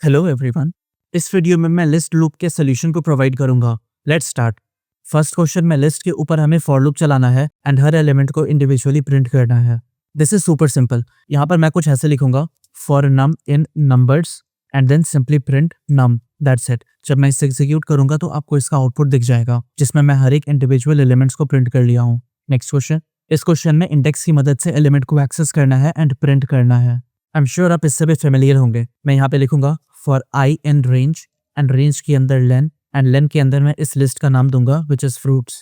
Hello everyone. इस video में मैं लिस्ट लूप के सोल्यूशन को प्रोवाइड करूंगा। Let's start. फर्स्ट क्वेश्चन में लिस्ट के ऊपर हमें फॉर लूप चलाना है एंड हर एलिमेंट को इंडिविजुअली प्रिंट करना है। This is super simple. यहाँ पर मैं कुछ ऐसे लिखूंगा, for num in numbers and then simply print num, that's it. जब मैं इसे एग्जीक्यूट करूंगा तो आपको इसका आउटपुट दिख जाएगा जिसमें मैं हर एक इंडिविजुअल एलिमेंट्स को प्रिंट कर लिया हूँ। Next question. इस क्वेश्चन में इंडेक्स की मदद से एलिमेंट को एक्सेस करना है एंड प्रिंट करना है। आई एम श्योर आप इससे भी फेमिलियर होंगे। मैं यहाँ पे लिखूंगा for I in range and range के अंदर लेन एंड लेन के अंदर मैं इस लिस्ट का नाम दूंगा विच इज फ्रूट्स।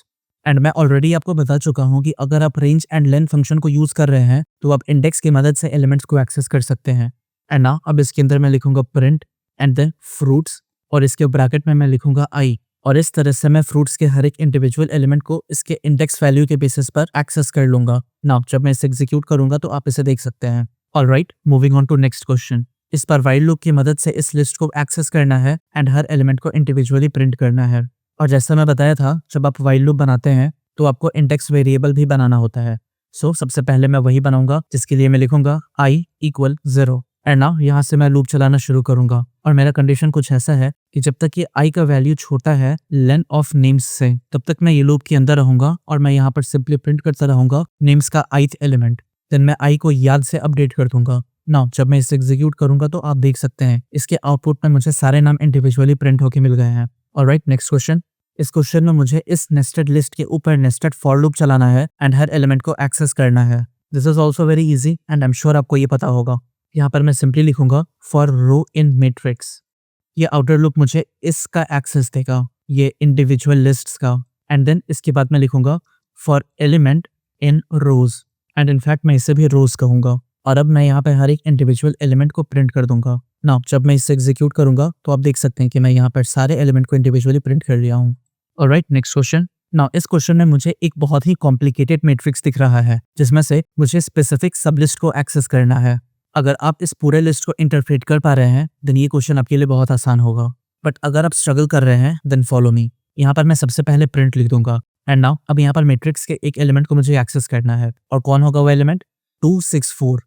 एंड मैं ऑलरेडी आपको बता चुका हूँ कि अगर आप रेंज एंड लेन फंक्शन को यूज कर रहे हैं तो आप इंडेक्स की मदद से एलिमेंट्स को एक्सेस कर सकते हैं। एंड ना अब इसके अंदर मैं लिखूंगा प्रिंट एंड देन फ्रूट्स और इसके ब्रैकेट में मैं लिखूंगा आई, और इस तरह से मैं फ्रूट्स के हर एक इंडिविजुअल एलिमेंट को इसके इंडेक्स वैल्यू के बेसिस पर एक्सेस कर लूंगा। नाउ जब मैं इसे एग्जीक्यूट करूंगा तो आप इसे देख सकते हैं। Alright, moving on to next question. इस पर व्हाइल लूप की मदद से इस लिस्ट को एक्सेस करना है एंड हर एलिमेंट को इंडिविजुअली प्रिंट करना है। और जैसा मैं बताया था, जब आप व्हाइल लूप बनाते हैं तो आपको इंडेक्स वेरिएबल भी बनाना होता है। सो सबसे पहले मैं वही बनाऊंगा जिसके लिए मैं लिखूंगा i = 0 एंड नाउ यहाँ से मैं लूप चलाना शुरू करूंगा। और मेरा कंडीशन कुछ ऐसा है कि जब तक ये i का वैल्यू छोटा है लेन ऑफ नेम्स से, तब तक मैं ये लूप के अंदर रहूंगा और मैं यहाँ पर सिंपली प्रिंट करता रहूंगा नेम्स का ith एलिमेंट। देन मैं i को याद से अपडेट कर दूंगा। नाउ जब मैं इसे एग्जीक्यूट करूंगा तो आप देख सकते हैं इसके आउटपुट में मुझे सारे नाम इंडिविजुअली प्रिंट होके मिल गए हैं। Alright, next question. इस क्वेश्चन में मुझे इस नेस्टेड लिस्ट के ऊपर नेस्टेड फॉर लूप चलाना है एंड हर एलिमेंट को एक्सेस करना है। This is also very easy and I am sure आपको ये पता होगा। यहाँ पर मैं सिंपली लिखूंगा फॉर रो इन मैट्रिक्स। ये आउटर लूप मुझे इसका एक्सेस देगा, ये इंडिविजुअल लिस्ट्स का। एंड देन इसके बाद मैं लिखूंगा for element in rows and in fact मैं इसे भी रोज कहूंगा। और अब मैं यहाँ पे हर एक इंडिविजुअल एलिमेंट को प्रिंट कर दूंगा। नाउ जब मैं इसे एग्जीक्यूट करूंगा तो आप देख सकते हैं कि मैं यहाँ पर सारे एलिमेंट को इंडिविजुअली प्रिंट कर लिया हूँ। Alright, next question. नाउ इस क्वेश्चन में मुझे एक बहुत ही कॉम्प्लिकेटेड मैट्रिक्स दिख रहा है जिसमें से मुझे स्पेसिफिक सब लिस्ट को एक्सेस करना है। अगर आप इस पूरे लिस्ट को इंटरप्रेट कर पा रहे हैं देन ये क्वेश्चन आपके लिए बहुत आसान होगा, बट अगर आप स्ट्रगल कर रहे हैं देन फॉलो मी। यहाँ पर मैं सबसे पहले प्रिंट लिख दूंगा एंड नाउ अब यहाँ पर मैट्रिक्स के एक एलिमेंट को मुझे एक्सेस करना है। और कौन होगा वो एलिमेंट? 264।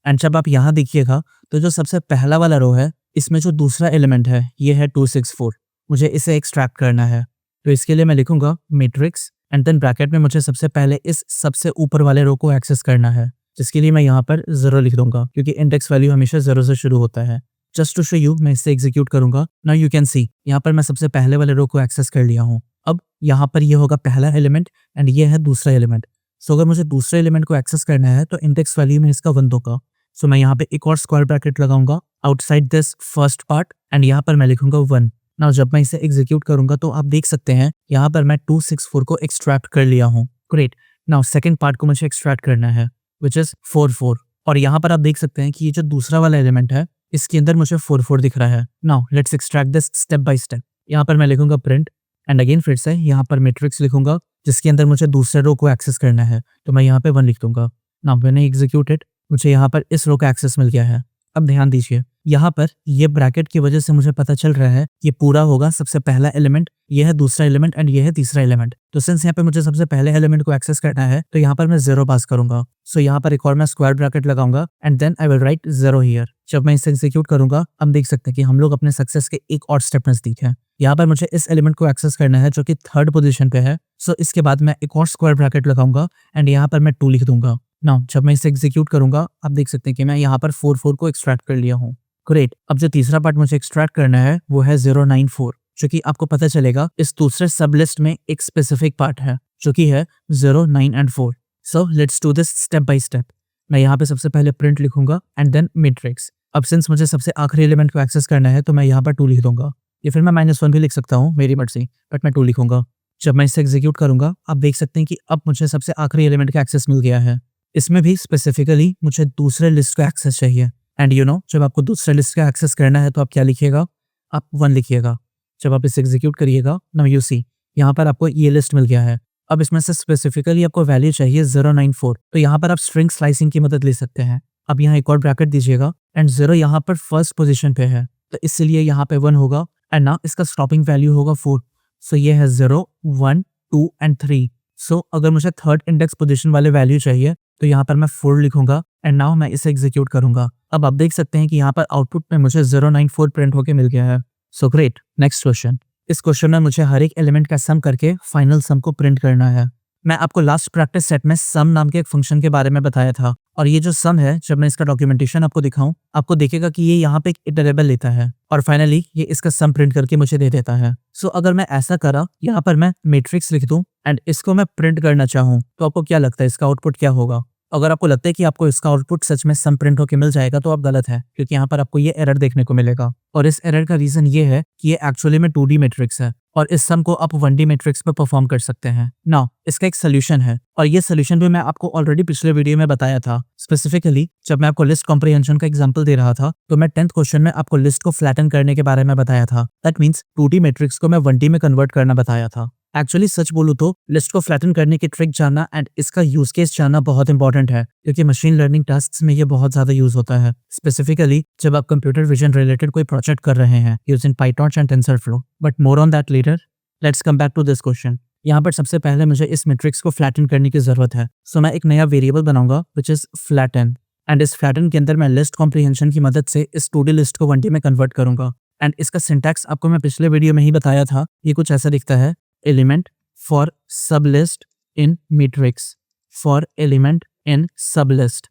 एंड जब आप यहाँ देखिएगा तो जो सबसे पहला वाला रो है इसमें जो दूसरा एलिमेंट है ये है 264। मुझे इसे एक्सट्रैक्ट करना है तो इसके लिए मैं लिखूंगा मैट्रिक्स एंड देन ब्रैकेट में मुझे सबसे पहले इस सबसे ऊपर वाले रो को एक्सेस करना है, जिसके लिए मैं यहाँ पर 0 लिख दूंगा क्योंकि इंडेक्स वैल्यू हमेशा 0 से शुरू होता है। जस्ट टू शो यू मैं इसे एग्जीक्यूट करूंगा। नाउ यू कैन सी यहाँ पर मैं सबसे पहले वाले रो को एक्सेस कर लिया हूँ। अब यहाँ पर ये होगा पहला एलिमेंट एंड ये है दूसरा एलिमेंट। सो अगर मुझे दूसरे एलिमेंट को एक्सेस करना है तो इंडेक्स वैल्यू में इसका 1 दूंगा। सो मैं यहाँ पे एक और स्क्वायर ब्रैकेट लगाऊंगा outside this first part and यहाँ पर मैं लिखूंगा 1। नाउ जब मैं इसे एग्जीक्यूट करूंगा तो आप देख सकते हैं यहाँ पर मैं 264 को एक्सट्रैक्ट कर लिया हूँ। ग्रेट। नाउ सेकंड पार्ट को मुझे एक्सट्रैक्ट करना है विच इज 44। और यहाँ पर आप देख सकते हैं कि ये जो दूसरा वाला एलिमेंट है इसके अंदर मुझे 44 दिख रहा है। Now let's extract this step by step. यहाँ पर मैं लिखूंगा प्रिंट एंड अगेन फिर से यहाँ पर मैट्रिक्स लिखूंगा जिसके अंदर मुझे दूसरे रो को एक्सेस करना है तो मैं यहाँ पे 1 लिख दूंगा। नाउ मैंने एग्जीक्यूटेड, मुझे यहाँ पर इस रो का एक्सेस मिल गया है। अब ध्यान दीजिए यहाँ पर ये ब्रैकेट की वजह से मुझे पता चल रहा है ये पूरा होगा सबसे पहला एलिमेंट, ये है दूसरा एलिमेंट एंड ये है तीसरा एलिमेंट। तो सिंस यहाँ पे मुझे सबसे पहले एलिमेंट को एक्सेस करना है तो यहाँ पर मैं 0 पास करूंगा। सो यहाँ पर एक और मैं स्क्वायर ब्रैकेट लगाऊंगा and then I will write 0 here. जब मैं इसे एग्जीक्यूट करूंगा अब देख सकते हैं कि हम लोग अपने सक्सेस के एक और स्टेप नजदीक है। यहाँ पर मुझे इस एलिमेंट को एक्सेस करना है जो कि 3rd पोजीशन पे है। सो इसके बाद मैं एक और स्क्वायर ब्रैकेट लगाऊंगा एंड यहाँ पर मैं 2 लिख दूंगा। नाउ जब मैं इसे एग्जीक्यूट करूंगा आप देख सकते हैं कि मैं यहाँ पर 44 को एक्सट्रैक्ट कर लिया हूँ। ग्रेट। अब जो तीसरा पार्ट मुझे एक्सट्रैक्ट करना है वो है 094, जो कि आपको पता चलेगा इस दूसरे सब लिस्ट में एक स्पेसिफिक पार्ट है जो कि है 0, 9 and 4। So let's do this step by step. मैं यहाँ पे सबसे पहले प्रिंट लिखूंगा एंड देन मैट्रिक्स। अब सिंस मुझे सबसे आखिरी एलिमेंट को एक्सेस करना है तो मैं यहाँ पर 2 लिख दूंगा, या फिर मैं -1 भी लिख सकता हूँ, मेरी मर्जी, बट मैं 2 लिखूंगा। जब मैं इसे एग्जीक्यूट करूंगा आप देख सकते हैं कि अब मुझे सबसे आखिरी एलिमेंट का एक्सेस मिल गया है। इसमें भी स्पेसिफिकली मुझे दूसरे लिस्ट का एक्सेस चाहिए एंड यू नो जब आपको दूसरे लिस्ट का एक्सेस करना है तो आप क्या लिखिएगा? आप 1 लिखिएगा। जब आप इसे एग्जीक्यूट करिएगा नाउ यू सी यहाँ पर आपको ये लिस्ट मिल गया है। अब इसमें से स्पेसिफिकली आपको वैल्यू चाहिए 094, तो यहाँ पर आप स्ट्रिंग स्लाइसिंग की मदद ले सकते हैं। अब यहाँ एक और ब्रैकेट दीजिएगा एंड 0 यहाँ पर फर्स्ट पोजीशन पे है तो इसलिए यहाँ पे 1 होगा एंड ना इसका स्टॉपिंग वैल्यू होगा 4। सो ये है 0, 1, 2 एंड 3। सो अगर मुझे 3rd इंडेक्स पोजीशन वाले वैल्यू चाहिए तो यहाँ पर मैं 4 लिखूंगा एंड नाउ मैं इसे एग्जीक्यूट करूंगा। अब आप देख सकते हैं कि यहाँ पर आउटपुट में मुझे 094 प्रिंट होके मिल गया है। So great. Next question. इस क्वेश्चन में मुझे हर एक एलिमेंट का सम करके फाइनल सम को प्रिंट करना है। मैं आपको लास्ट प्रैक्टिस सेट में सम नाम के एक फंक्शन के बारे में बताया था, और ये जो सम है, जब मैं इसका डॉक्यूमेंटेशन आपको दिखाऊं, आपको दिखेगा कि ये यहाँ पे एक इटरेबल लेता है और फाइनली ये इसका सम प्रिंट करके मुझे दे देता है। सो अगर मैं ऐसा करा, यहाँ पर मैं मैट्रिक्स लिख दूं एंड इसको मैं प्रिंट करना चाहूँ, तो आपको क्या लगता है इसका आउटपुट क्या होगा? अगर आपको लगता है कि आपको इसका आउटपुट सच में सम प्रिंट होकर मिल जाएगा, तो आप गलत है, क्योंकि यहाँ पर आपको ये एरर देखने को मिलेगा। और इस एरर का रीजन ये है कि ये एक्चुअली में 2D मैट्रिक्स है और इस सम को आप 1D मैट्रिक्स पे परफॉर्म कर सकते हैं। नाउ इसका एक सोल्यूशन है, और ये सोल्यूशन भी मैं आपको ऑलरेडी पिछले वीडियो में बताया था। स्पेसिफिकली जब मैं आपको लिस्ट कॉम्प्रिहेंशन का एग्जांपल दे रहा था, तो मैं 10th क्वेश्चन में आपको लिस्ट को फ्लैटन करने के बारे में बताया था। दैट मीन्स 2D मैट्रिक्स को मैं 1D में कन्वर्ट करना बताया था। एक्चुअली सच बोलूं तो लिस्ट को फ्लैटन करने की ट्रिक जानना एंड इसका यूज केस जानना बहुत इंपॉर्टेंट है, क्योंकि मशीन लर्निंग टास्क्स में ये बहुत ज्यादा यूज होता है। स्पेसिफिकली जब आप कंप्यूटर विजन रिलेटेड कोई प्रोजेक्ट कर रहे हैं using PyTorch and TensorFlow. But more on that later. Let's come back to this question. यहाँ पर सबसे पहले मुझे इस मैट्रिक्स को फ्लैटन करने की जरूरत है। सो मैं एक नया वेरिएबल बनाऊंगा विच इज फ्लैटन, एंड इस फ्लैटन के अंदर मैं लिस्ट कॉम्प्रिहेंशन की मदद से इस 2D लिस्ट को 1D में कन्वर्ट करूंगा। एंड इसका सिंटैक्स आपको मैं पिछले वीडियो में ही बताया था। ये कुछ ऐसा दिखता है, एलिमेंट फॉर सब list in matrix, for element इन सब लिस्ट।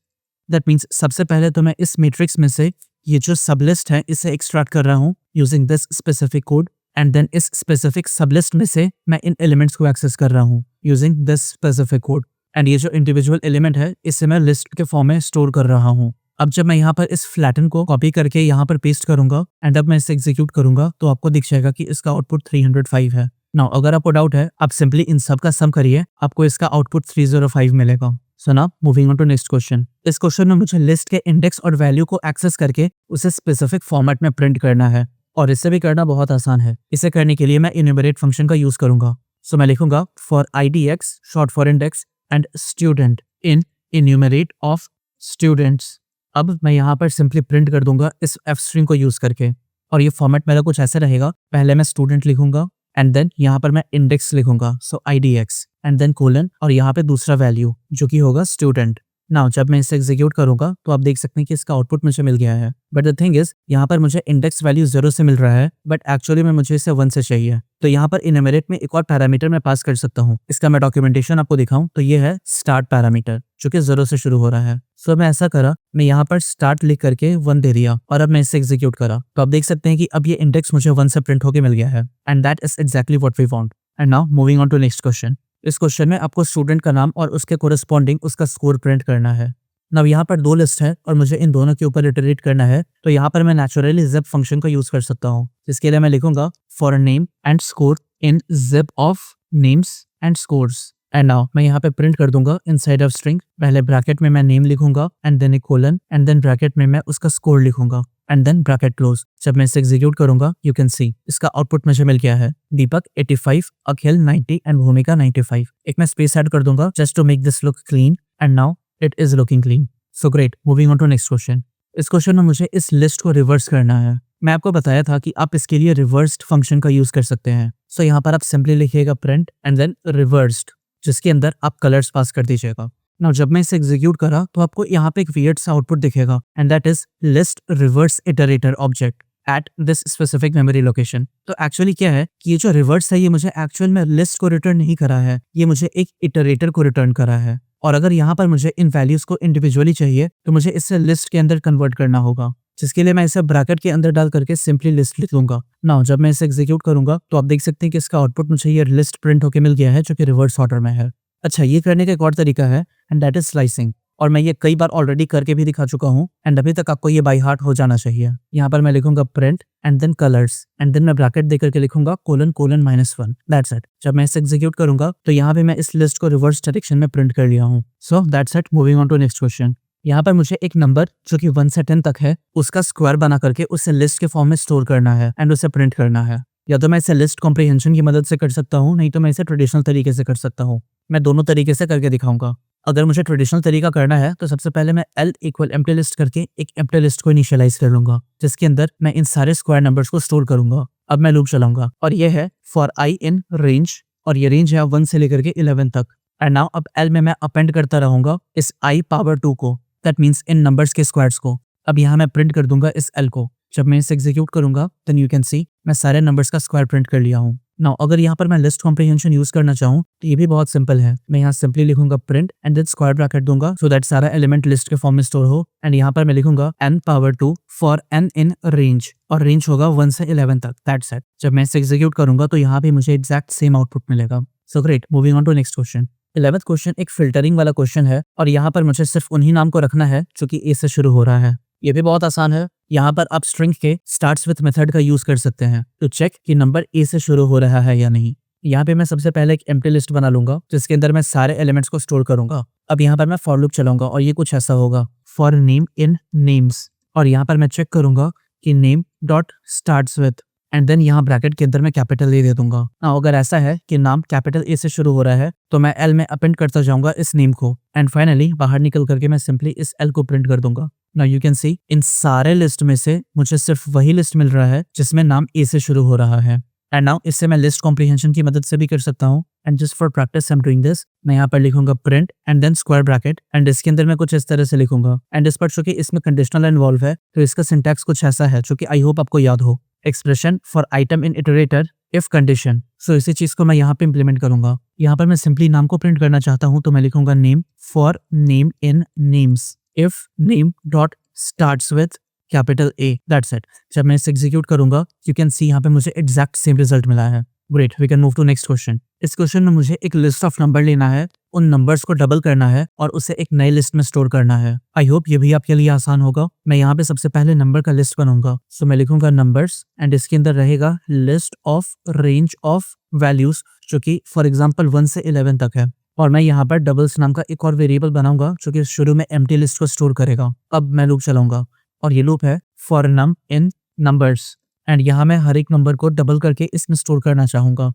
दैट मीन्स सबसे पहले तो मैं इस मैट्रिक्स में से ये जो सब लिस्ट है इसे एक्सट्रैक्ट कर रहा हूँ using this specific code, and then इस स्पेसिफिक सब लिस्ट में से मैं इन एलिमेंट्स को एक्सेस कर रहा हूँ using this specific code. And ये जो इंडिविजुअल एलिमेंट है इसे मैं लिस्ट के फॉर्म में स्टोर कर रहा हूँ। अब जब मैं यहाँ पर इस फ्लैटन को कॉपी करके यहाँ पर पेस्ट करूंगा एंड अब मैं इसे एग्जीक्यूट करूंगा, तो आपको दिख जाएगा कि इसका आउटपुट 305 है। नाउ अगर आपको डाउट है, आप सिंपली इन सब का सम करिए, आपको इसका आउटपुट 305 मिलेगा। So now moving on to next question. इस क्वेश्चन में मुझे लिस्ट के इंडेक्स और वैल्यू को एक्सेस करके उसे स्पेसिफिक फॉर्मेट में प्रिंट करना है, और इसे भी करना बहुत आसान है। इसे करने के लिए मैं इन्यूमरेट फंक्शन का यूज करूंगा। सो मैं लिखूंगा for IDX short for index and student in enumerate of students. अब मैं यहाँ पर सिंपली प्रिंट कर दूंगा इस f स्ट्रिंग को यूज करके, और ये फॉर्मेट मेरा कुछ ऐसे रहेगा। पहले मैं स्टूडेंट लिखूंगा एंड देन यहाँ पर मैं इंडेक्स लिखूंगा, सो IDX एंड देन कोलन, और यहाँ पे दूसरा वैल्यू जो कि होगा स्टूडेंट। नाउ जब मैं इसे एग्जीक्यूट करूंगा, तो आप देख सकते हैं कि इसका आउटपुट मुझे मिल गया है। बट द थिंग इज, यहाँ पर मुझे इंडेक्स वैल्यू 0 से मिल रहा है, बट एक्चुअली में मुझे इसे 1 से चाहिए। तो यहाँ पर इन्यूमरेट में एक और पैरामीटर मैं पास कर सकता हूँ। इसका मैं डॉक्यूमेंटेशन आपको दिखाऊं तो ये है स्टार्ट पैरामीटर, जो कि 0 से शुरू हो रहा है। सो मैं ऐसा करा, मैं यहाँ पर स्टार्ट लिख करके 1 दे दिया, और अब मैं इसे एग्जीक्यूट करा, तो आप देख सकते हैं कि अब ये इंडेक्स मुझे 1 से प्रिंट होकर मिल गया है। And that is exactly what we want. And now moving on to next question. इस क्वेश्चन में आपको स्टूडेंट का नाम और उसके कोरिस्पॉन्डिंग उसका स्कोर प्रिंट करना है। नाउ यहाँ पर 2 लिस्ट है और मुझे इन दोनों के ऊपर इटरेट करना है, तो यहाँ पर मैं नेचुरली zip फंक्शन का यूज कर सकता हूँ, जिसके लिए मैं लिखूंगा for name and score in zip of names and scores. And now मैं यहाँ पे प्रिंट कर दूंगा इनसाइड ऑफ स्ट्रिंग। पहले ब्रैकेट में मैं नेम लिखूंगा and then a colon, and then bracket में मैं उसका स्कोर लिखूंगा एंड देन ब्रैकेट क्लोज। जब मैं इसे एग्जीक्यूट करूंगा, यू कैन सी इसका आउटपुट मुझे मिल गया है, दीपक 85, अखिल 90 एंड भूमिका 95। एक मैं स्पेस ऐड कर दूंगा just to make this look clean, and now it is looking clean. So great. Moving on to next question. इस क्वेश्चन में मुझे इस लिस्ट को रिवर्स करना है। मैं आपको बताया था कि आप इसके लिए रिवर्स्ड फंक्शन का यूज कर सकते हैं। सो यहाँ पर आप सिंपली लिखिएगा प्रिंट एंड देन रिवर्स्ड, जिसके अंदर आप कलर्स पास कर दीजिएगा। नाउ जब मैं इसे एग्जीक्यूट करा, तो आपको यहाँ पे एक वियर्ड सा आउटपुट दिखेगा, and that is list reverse iterator object at this specific memory location. तो एक्चुअली क्या है कि ये जो रिवर्स है, ये मुझे एक्चुअल में लिस्ट को रिटर्न नहीं करा है, ये मुझे एक इटरेटर को रिटर्न करा है। और अगर यहाँ पर मुझे इन वैल्यूज को इंडिविजुअली चाहिए, तो मुझे इससे लिस्ट के अंदर कन्वर्ट करना होगा, जिसके लिए मैं इसे ब्रैकेट के अंदर डाल करके सिंपली लिस्ट लिख लूंगा। नाउ जब मैं इसे एग्जीक्यूट करूंगा, तो आप देख सकते हैं कि इसका आउटपुट मुझे ये लिस्ट प्रिंट होकर मिल गया है, जो कि रिवर्स ऑर्डर में है। अच्छा, ये करने का एक और तरीका है, एंड दैट इज स्लाइसिंग, और मैं ये कई बार ऑलरेडी करके भी दिखा चुका हूँ, एंड अभी तक आपको ये बाय हार्ट हो जाना चाहिए। यहाँ पर मैं लिखूंगा print and then colours, and then मैं ब्रैकेट देकर के लिखूंगा कोलन कोलन -1। That's it. जब मैं इसे एग्जीक्यूट करूंगा, तो यहाँ पे मैं इस लिस्ट को रिवर्स डायरेक्शन में प्रिंट कर लिया हूँ। So that's it. Moving on to next question. यहाँ पर मुझे एक नंबर जो कि 1 से 10 तक है, उसका स्क्वायर बना करके उसे लिस्ट के फॉर्म में स्टोर करना है एंड उसे प्रिंट करना है। या तो मैं इसे लिस्ट कॉम्प्रिहेंशन की मदद से कर सकता हूँ, नहीं तो मैं इसे ट्रेडिशनल तरीके से कर सकता हूँ। मैं दोनों तरीके से करके दिखाऊंगा। अगर मुझे ट्रेडिशनल तरीका करना है, तो सबसे पहले मैं L = एम्प्टी लिस्ट करके एक एम्प्टी लिस्ट को इनिशियलाइज कर लूंगा, जिसके अंदर मैं इन सारे स्क्वायर नंबर्स को स्टोर करूंगा। अब मैं लूप चलाऊंगा, और ये है फॉर i इन रेंज, और ये रेंज है 1 से लेकर के 11 तक। एंड नाउ अब L में मैं अपेंड करता रहूंगा इस i पावर 2 को। दैट मीन्स इन नंबर्स के स्क्वायर्स को। अब यहाँ मैं प्रिंट कर दूंगा इस एल को। जब मैं इसे एग्जीक्यूट करूंगा देन यू कैन सी मैं सारे नंबर्स का स्क्वायर प्रिंट कर लिया हूँ। नाउ अगर यहाँ पर मैं लिस्ट कॉम्प्रिहेंशन यूज करना चाहूँ तो ये भी बहुत सिंपल है। मैं यहाँ सिंपली लिखूंगा print and then square bracket दूंगा सो दैट सारा एलिमेंट लिस्ट के फॉर्म में स्टोर हो। एंड यहाँ पर मैं लिखूंगा n⁻2 for n in range, और रेंज होगा 1 से 11 तक। That's it. जब मैं इसे एग्जीक्यूट करूंगा तो यहाँ भी मुझे एग्जैक्ट सेम आउटपुट मिलेगा। So great, moving on to next question. 11th question एक फिल्टरिंग वाला क्वेश्चन है और यहाँ पर मुझे सिर्फ उन्हीं नाम को रखना है जो कि ए से शुरू हो रहा है। ये भी बहुत आसान है। यहाँ पर आप स्ट्रिंग के स्टार्ट्स विथ मेथड का यूज कर सकते हैं टू चेक कि नंबर ए से शुरू हो रहा है या नहीं। यहाँ पे मैं सबसे पहले एक एम्प्टी लिस्ट बना लूंगा जिसके अंदर मैं सारे एलिमेंट्स को स्टोर करूंगा। अब यहाँ पर मैं फॉर लूप चलाऊंगा और ये कुछ ऐसा होगा, फॉर नेम इन नेम्स, और यहाँ पर मैं चेक करूंगा कि name dot starts with, and then यहाँ ब्रैकेट के अंदर मैं कैपिटल ए दे दूंगा। अगर ऐसा है कि नाम कैपिटल ए से शुरू हो रहा है तो मैं एल में अपेंड करता जाऊंगा इस नेम को, एंड फाइनली बाहर निकल करके मैं सिंपली इस एल को प्रिंट कर दूंगा। नाउ यू कैन सी इन सारे लिस्ट में से मुझे सिर्फ वही लिस्ट मिल रहा है जिसमें नाम ए से शुरू हो रहा है। एंड नाउ इससे मैं लिस्ट कॉम्प्रिहेंशन की मदद से भी कर सकता हूँ। And just for practice I am doing this. मैं यहाँ पर लिखूंगा print and then square bracket, and इसके अंदर मैं कुछ इस तरह से लिखूंगा। एंड इस पर चूंकि इसमें कंडीशनल इन्वॉल्व है तो इसका सिंटैक्स कुछ ऐसा है जो कि आई होप आपको याद हो, expression for item in iterator if condition. So इसी चीज को मैं यहाँ पे इंप्लीमेंट करूंगा। यहाँ पर मैं सिंपली नाम को प्रिंट करना चाहता हूँ तो मैं लिखूंगा name for name in names if name dot starts with capital A. That's it. जब मैं इसे एग्जीक्यूट करूंगा यू कैन सी यहाँ पे मुझे एग्जैक्ट सेम रिजल्ट मिला है। Great, we can move to next question. इस क्वेश्चन में मुझे एक लिस्ट ऑफ नंबर लेना है, उन नंबर्स को डबल करना है और उसे एक नई लिस्ट में स्टोर करना है। आई होप ये भी आपके लिए आसान होगा। मैं यहाँ पे सबसे पहले नंबर का लिस्ट बनाऊंगा। सो मैं लिखूंगा नंबर्स एंड इसके अंदर रहेगा list of range of values जो कि फॉर एग्जाम्पल 1 से 11 तक है। और मैं यहाँ पर डबल्स नाम का एक और वेरिएबल बनाऊंगा जो कि शुरू में एम्प्टी लिस्ट को स्टोर करेगा। अब मैं लूप चलाऊंगा और ये लूप है for num in numbers, and यहाँ मैं हर एक नंबर को डबल करके इसमें स्टोर करना चाहूंगा।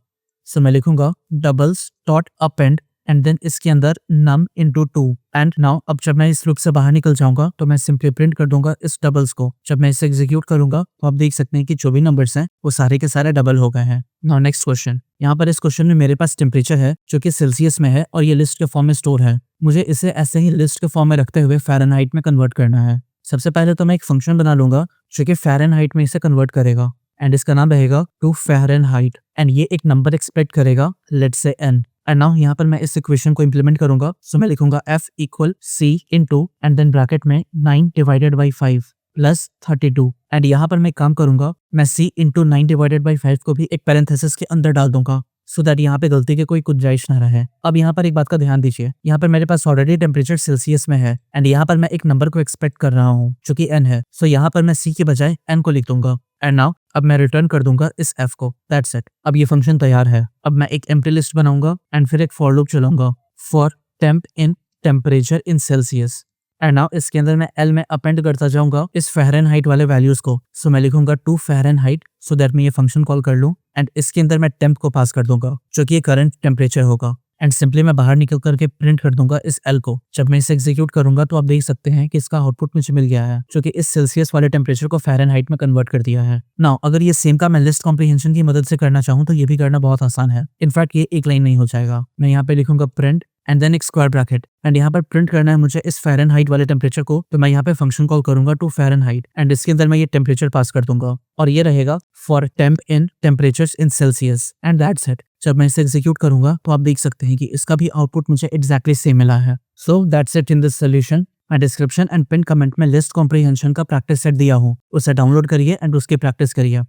सो मैं लिखूंगा doubles dot append and then इसके अंदर नम इंटू 2। एंड नाउ अब जब मैं इस लूप से बाहर निकल जाऊंगा तो मैं सिंपली प्रिंट कर दूंगा इस डबल्स को। जब मैं इसे एग्जीक्यूट करूंगा तो आप देख सकते हैं कि जो भी नंबर्स हैं वो सारे के सारे डबल हो गए हैं। Now next question. यहाँ पर इस क्वेश्चन में मेरे पास टेम्परेचर है जो कि सेल्सियस में है और ये लिस्ट के फॉर्म में स्टोर है। मुझे इसे ऐसे ही लिस्ट के फॉर्म में रखते हुए फ़ारेनहाइट में कन्वर्ट करना है। सबसे पहले तो मैं एक फंक्शन बना लूंगा जो कि फ़ारेनहाइट में इसे कन्वर्ट करेगा, एंड इसका नाम रहेगा टू फ़ारेनहाइट, एंड ये एक नंबर एक्सपेक्ट करेगा, let's say n। And now यहाँ पर मैं इस इक्वेशन को इंप्लीमेंट करूंगा। सो मैं लिखूंगा f equal c into and then bracket में 9 डिवाइडेड बाई 5 प्लस 32। एंड यहाँ पर मैं काम करूंगा, मैं c इंटू 9 डिवाइडेड बाई 5 को भी एक पैरेंथेसिस के अंदर डाल दूंगा सो दैट यहाँ पे गलती के कोई गुंजाइश ना रहे। अब यहाँ पर एक बात का ध्यान दीजिए, यहाँ पर मेरे पास ऑलरेडी टेम्परेचर सेल्सियस में है एंड यहाँ पर मैं एक नंबर को एक्सपेक्ट कर रहा हूँ जो कि n है। सो यहाँ पर मैं c के बजाय n को लिख दूंगा। एंड नाउ अब मैं रिटर्न कर दूंगा इस f को। That's it. अब ये फंक्शन तैयार है। अब मैं एक एम्प्टी लिस्ट बनाऊंगा एंड फिर एक फॉर लूप चलाऊंगा for temp in temperature in Celsius. And now इसके अंदर मैं एल में अपेंड करता जाऊंगा इस फ़ारेनहाइट वाले वैल्यूज को। सो मैं लिखूंगा टू फ़ारेनहाइट सो दैट मैं ये फंक्शन कॉल कर लूँ एंड इसके अंदर मैं टेम्प को पास कर दूंगा जो कि ये करंट टेम्परेचर होगा, एंड सिंपली मैं बाहर निकल करके प्रिंट कर दूंगा इस एल को। जब मैं इसे एग्जीक्यूट करूंगा तो आप देख सकते हैं कि इसका आउटपुट मुझे मिल गया है जो कि इस सेल्सियस वाले टेम्परेचर को फ़ारेनहाइट में कन्वर्ट कर दिया है। नाउ अगर ये सेम का मैं लिस्ट कॉम्प्रिहेंशन की मदद से करना चाहूँ तो ये भी करना बहुत आसान है। इनफैक्ट ये एक लाइन नहीं हो जाएगा। मैं यहाँ पे लिखूंगा प्रिंट एंड देन एक स्क्वायर ब्रैकेट, एंड यहाँ पर प्रिंट करना है मुझे इस फ़ारेनहाइट वाले टेम्परेचर को। तो मैं यहाँ पे फंक्शन कॉल करूंगा टू फ़ारेनहाइट एंड इसके अंदर मैं ये टेम्परेचर पास कर दूंगा और ये रहेगा for temp in temperatures in Celsius, and that's it. जब मैं इसे एग्जीक्यूट करूंगा तो आप देख सकते हैं कि इसका भी आउटपुट मुझे एग्जैक्टली सेम मिला है। सो that's it in this solution. मैं डिस्क्रिप्शन एंड पिन कमेंट में लिस्ट कॉम्प्रिहेंशन का प्रैक्टिस सेट दिया हूँ, उसे डाउनलोड करिए एंड उसकी प्रैक्टिस करिए।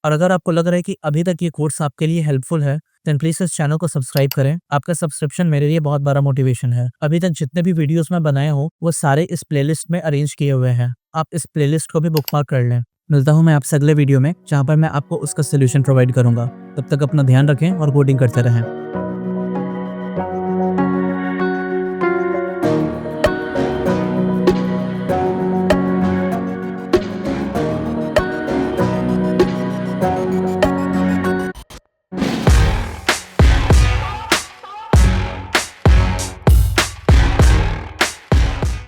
और अगर आपको लग रहा है कि अभी तक ये कोर्स आपके लिए हेल्पफुल है देन प्लीज इस चैनल को सब्सक्राइब करें। आपका सब्सक्रिप्शन मेरे लिए बहुत बड़ा मोटिवेशन है। अभी तक जितने भी वीडियोस मैं बनाया हूँ वो सारे इस प्लेलिस्ट में अरेंज किए हुए हैं। आप इस प्लेलिस्ट को भी बुकमार्क कर लें। मिलता हूँ मैं आपसे अगले वीडियो में जहाँ पर मैं आपको उसका सोल्यूशन प्रोवाइड करूंगा। तब तक अपना ध्यान रखें और कोडिंग करते रहें।